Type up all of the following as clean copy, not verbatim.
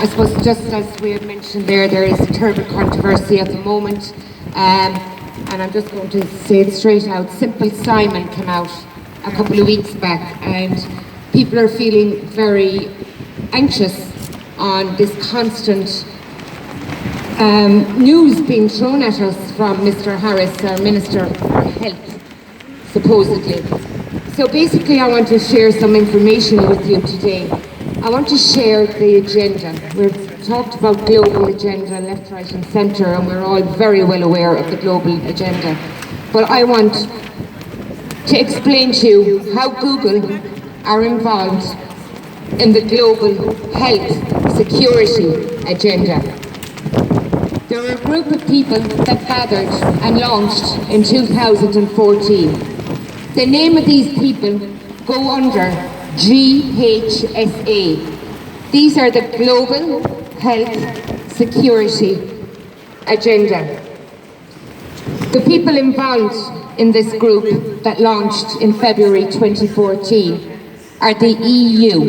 I suppose just as we had mentioned there is a terrible controversy at the moment, and I'm just going to say it straight out. Simple Simon came out a couple of weeks back, and people are feeling very anxious on this constant news being thrown at us from Mr. Harris, our Minister for Health, supposedly. So basically I want to share some information with you today. I want to share the agenda. We've talked about global agenda, left, right and centre, and we're all very well aware of the global agenda. But I want to explain to you how Google are involved in the global health security agenda. There are a group of people that gathered and launched in 2014. The name of these people go under GHSA. These are the Global Health Security Agenda. The people involved in this group that launched in February 2014 are the EU.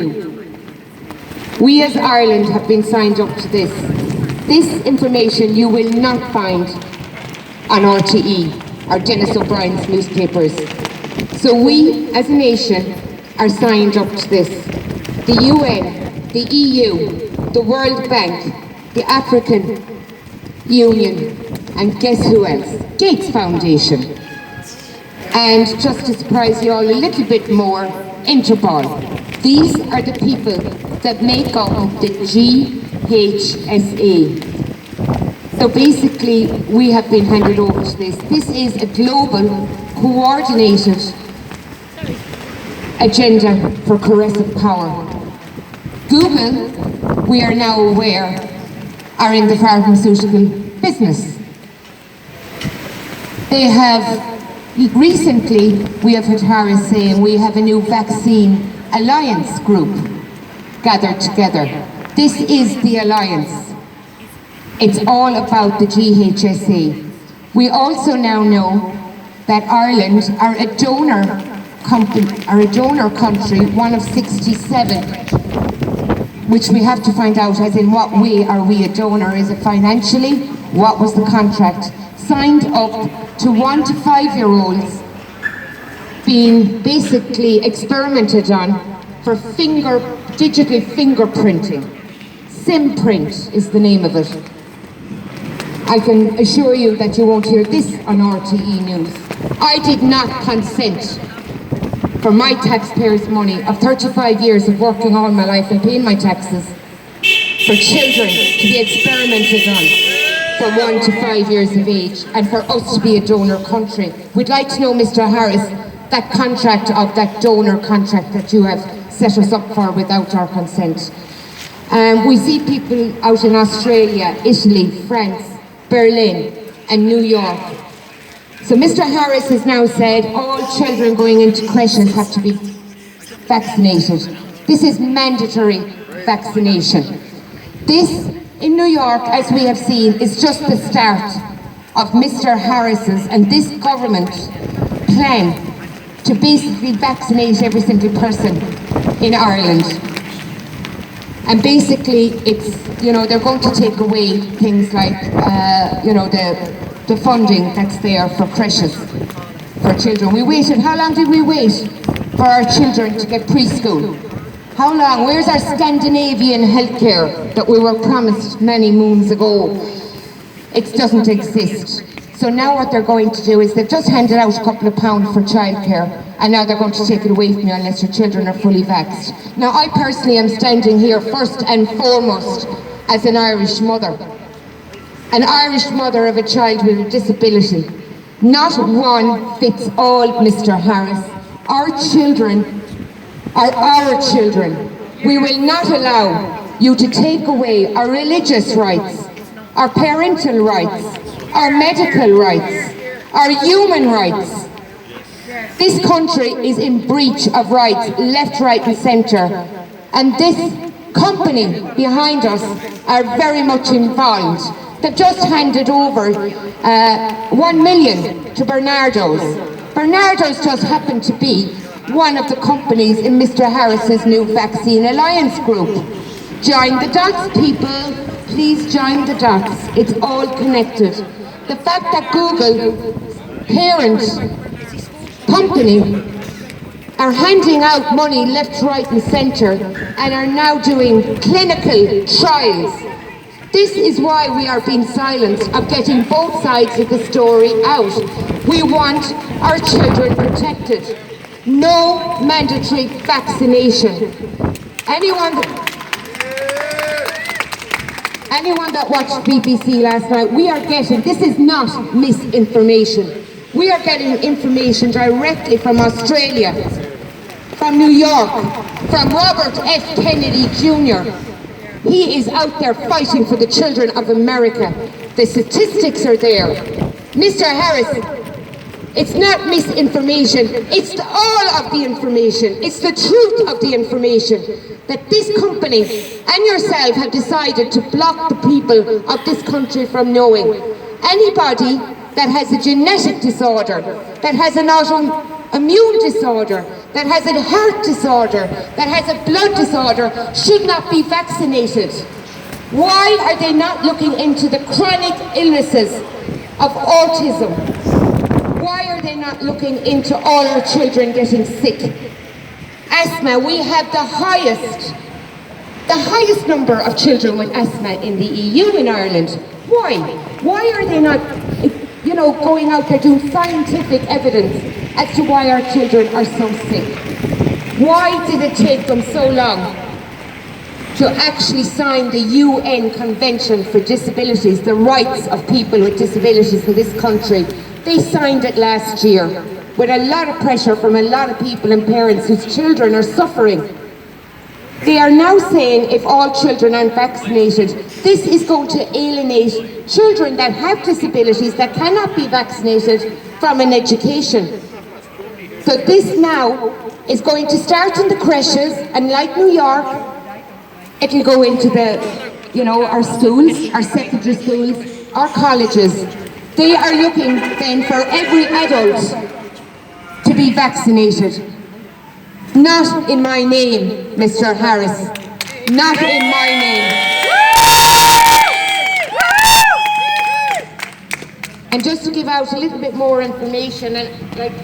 We as Ireland have been signed up to this. This information you will not find on RTE or Dennis O'Brien's newspapers. So we as a nation are signed up to this. The UN, the EU, the World Bank, the African Union, and guess who else? Gates Foundation. And just to surprise you all a little bit more, Interpol. These are the people that make up the GHSA. So basically, we have been handed over to this. This is a global, coordinated agenda for coercive power. Google, we are now aware, are in the pharmaceutical business. They have, recently, we have heard Harris saying we have a new vaccine alliance group gathered together. This is the alliance. It's all about the GHSA. We also now know that Ireland are a donor country, one of 67, which we have to find out as in what way are we a donor. Is it financially? What was the contract? Signed up to 1 to 5 year olds being basically experimented on for digital fingerprinting. SimPrint is the name of it. I can assure you that you won't hear this on RTE News. I did not consent for my taxpayers' money of 35 years of working all my life and paying my taxes for children to be experimented on from 1 to 5 years of age, and for us to be a donor country. We'd like to know, Mr. Harris, that contract of that donor contract that you have set us up for without our consent. We see people out in Australia, Italy, France, Berlin and New York. So Mr. Harris has now said all children going into creches have to be vaccinated. This is mandatory vaccination. This, in New York, as we have seen, is just the start of Mr. Harris's and this government plan to basically vaccinate every single person in Ireland. And basically it's, they're going to take away things like, the funding that's there for creches for children. We waited, how long did we wait for our children to get preschool? How long? Where's our Scandinavian healthcare that we were promised many moons ago? It doesn't exist. So now what they're going to do is they've just handed out a couple of pounds for childcare, and now they're going to take it away from you unless your children are fully vaxxed. Now I personally am standing here first and foremost as an Irish mother. An Irish mother of a child with a disability. Not one fits all, Mr. Harris. Our children are our children. We will not allow you to take away our religious rights, our parental rights, our medical rights, our human rights. This country is in breach of rights, left, right and centre. And this company behind us are very much involved. They've just handed over 1 million to Bernardo's. Bernardo's just happened to be one of the companies in Mr. Harris's new vaccine alliance group. Join the dots, people. Please join the dots. It's all connected. The fact that Google, parent company, are handing out money left, right and centre and are now doing clinical trials. This is why we are being silent of getting both sides of the story out. We want our children protected. No mandatory vaccination. Anyone that watched BBC last night, we are getting, this is not misinformation. We are getting information directly from Australia, from New York, from Robert F. Kennedy Jr. He is out there fighting for the children of America. The statistics are there. Mr. Harris, it's not misinformation, it's all of the information, it's the truth of the information that this company and yourself have decided to block the people of this country from knowing. Anybody that has a genetic disorder, that has an autoimmune disorder, that has a heart disorder, that has a blood disorder, should not be vaccinated. Why are they not looking into the chronic illnesses of autism? Why are they not looking into all our children getting sick? Asthma, we have the highest number of children with asthma in the EU in Ireland. Why? Why are they not, going out there doing scientific evidence as to why our children are so sick? Why did it take them so long to actually sign the UN Convention for Disabilities, the rights of people with disabilities in this country? They signed it last year with a lot of pressure from a lot of people and parents whose children are suffering. They are now saying if all children aren't vaccinated, this is going to alienate children that have disabilities that cannot be vaccinated from an education. So this now is going to start in the creches, and like New York, it'll go into our schools, our secondary schools, our colleges. They are looking then for every adult to be vaccinated. Not in my name, Mr. Harris. Not in my name. And just to give out a little bit more information, and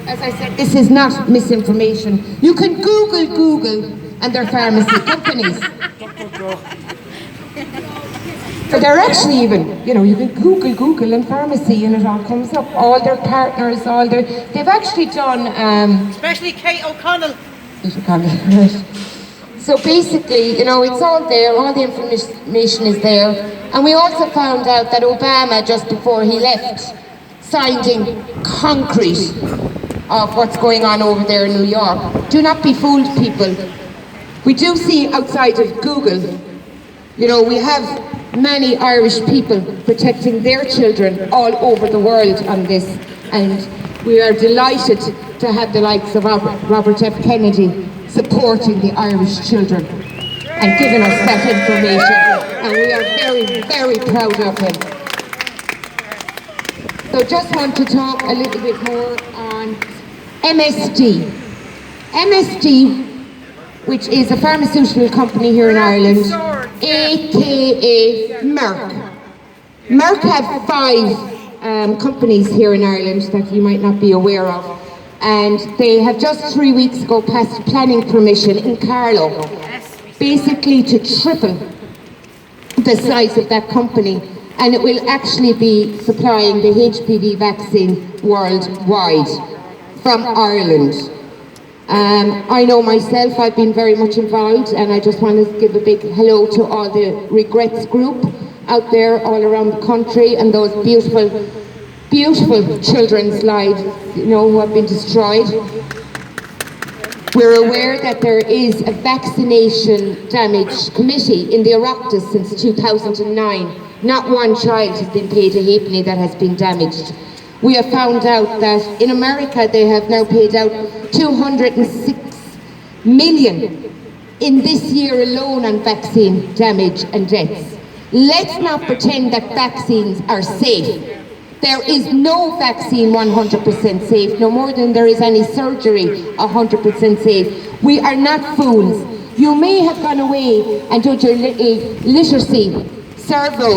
as I said, this is not misinformation. You can Google, and they're pharmacy companies. But they're actually even, you can Google and pharmacy and it all comes up. All their partners, they've actually done... especially Kate O'Connell. So basically, it's all there, all the information is there. And we also found out that Obama, just before he left, signed in concrete of what's going on over there in New York. Do not be fooled, people. We do see outside of Google, we have many Irish people protecting their children all over the world on this, and we are delighted to have the likes of Robert F. Kennedy supporting the Irish children and giving us that information, and we are very, very proud of him. So just want to talk a little bit more on MSD. MSD, which is a pharmaceutical company here in Ireland, aka Merck. Merck have 5 companies here in Ireland that you might not be aware of, and they have just 3 weeks ago passed planning permission in Carlow, basically to triple the size of that company, and it will actually be supplying the HPV vaccine worldwide from Ireland. I know myself, I've been very much involved, and I just want to give a big hello to all the Regrets group out there all around the country, and those beautiful, beautiful children's lives, who have been destroyed. We're aware that there is a vaccination damage committee in the Oireachtas since 2009. Not one child has been paid a halfpenny that has been damaged. We have found out that in America they have now paid out 206 million in this year alone on vaccine damage and deaths. Let's not pretend that vaccines are safe. There is no vaccine 100% safe, no more than there is any surgery 100% safe. We are not fools. You may have gone away and done your little literacy survey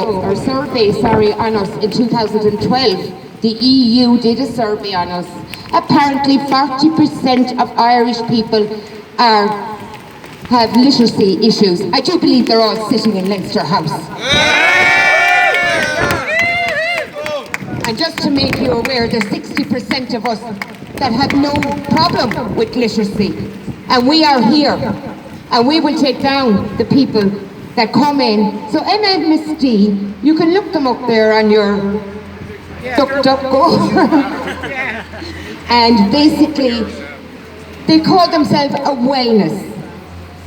on us in 2012. The EU did a survey on us. Apparently 40% of Irish people have literacy issues. I do believe they're all sitting in Leinster House. And just to make you aware, there's 60% of us that have no problem with literacy. And we are here. And we will take down the people that come in. So MMSD, you can look them up there on your DuckDuckGo. And basically, they call themselves a wellness.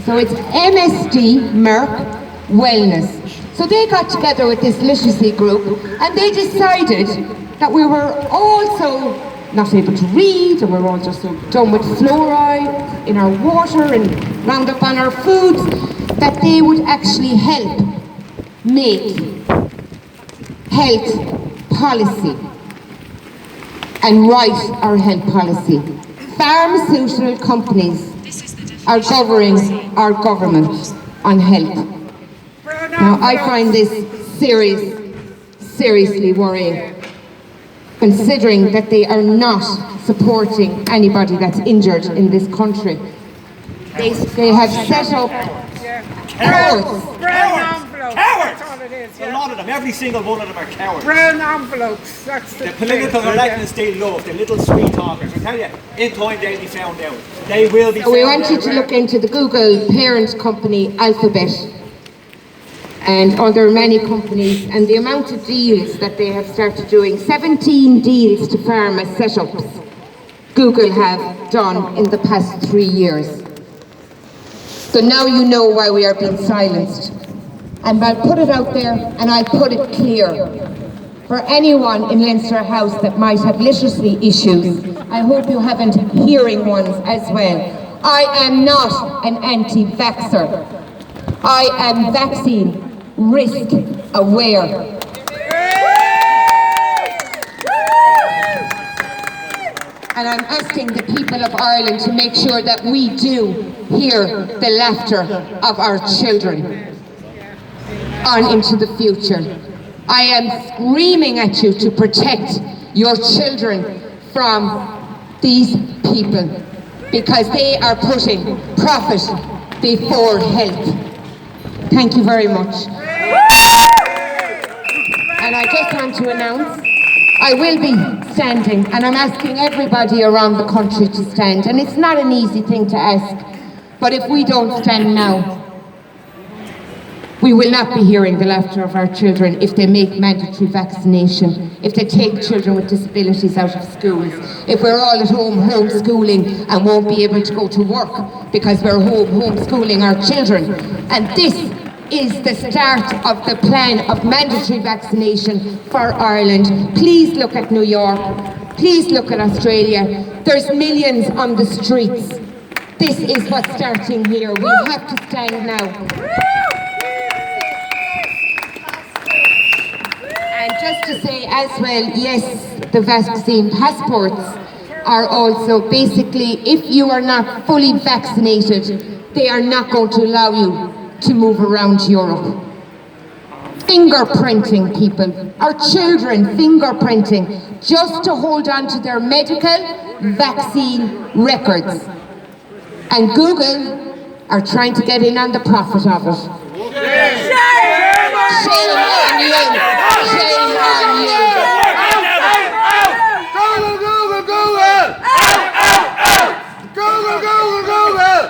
So it's MSD, Merck, Wellness. So they got together with this literacy group and they decided that we were also not able to read and we're all just so done with fluoride in our water and Roundup on our foods, that they would actually help make health policy and write our health policy. Pharmaceutical companies are governing our government on health. Now I find this seriously worrying, considering that they are not supporting anybody that's injured in this country. They have set up courts. Cowards! That's all it is, A lot of them, every single one of them are cowards. Brown envelopes, that's The political correctness they love, the little sweet talkers. I tell you, in time they'll be found out. They will be So found we out. want you to look into the Google parent company Alphabet and other many companies and the amount of deals that they have started doing. 17 deals to pharma setups Google have done in the past 3 years. So now you know why we are being silenced. And I'll put it out there and I'll put it clear. For anyone in Leinster House that might have literacy issues, I hope you haven't hearing ones as well. I am not an anti-vaxxer. I am vaccine risk aware. And I'm asking the people of Ireland to make sure that we do hear the laughter of our children on into the future. I am screaming at you to protect your children from these people because they are putting profit before health. Thank you very much. And I just want to announce I will be standing, and I'm asking everybody around the country to stand. And it's not an easy thing to ask, but if we don't stand now, we will not be hearing the laughter of our children if they make mandatory vaccination, if they take children with disabilities out of schools, if we're all at home homeschooling and won't be able to go to work because we're homeschooling our children. And this is the start of the plan of mandatory vaccination for Ireland. Please look at New York. Please look at Australia. There's millions on the streets. This is what's starting here. We have to stand now. And just to say as well, yes, the vaccine passports are also basically, if you are not fully vaccinated, they are not going to allow you to move around Europe. Fingerprinting people, our children fingerprinting, just to hold on to their medical vaccine records. And Google are trying to get in on the profit of it. Shame on you! Shame on you! Google, Google, Google! Google, Google, Google!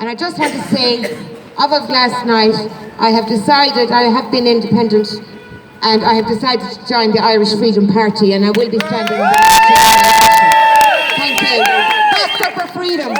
And I just want to say, as of last night, I have decided, I have been independent, and I have decided to join the Irish Freedom Party, and I will be standing in the next general election. Thank you. Faster for freedom.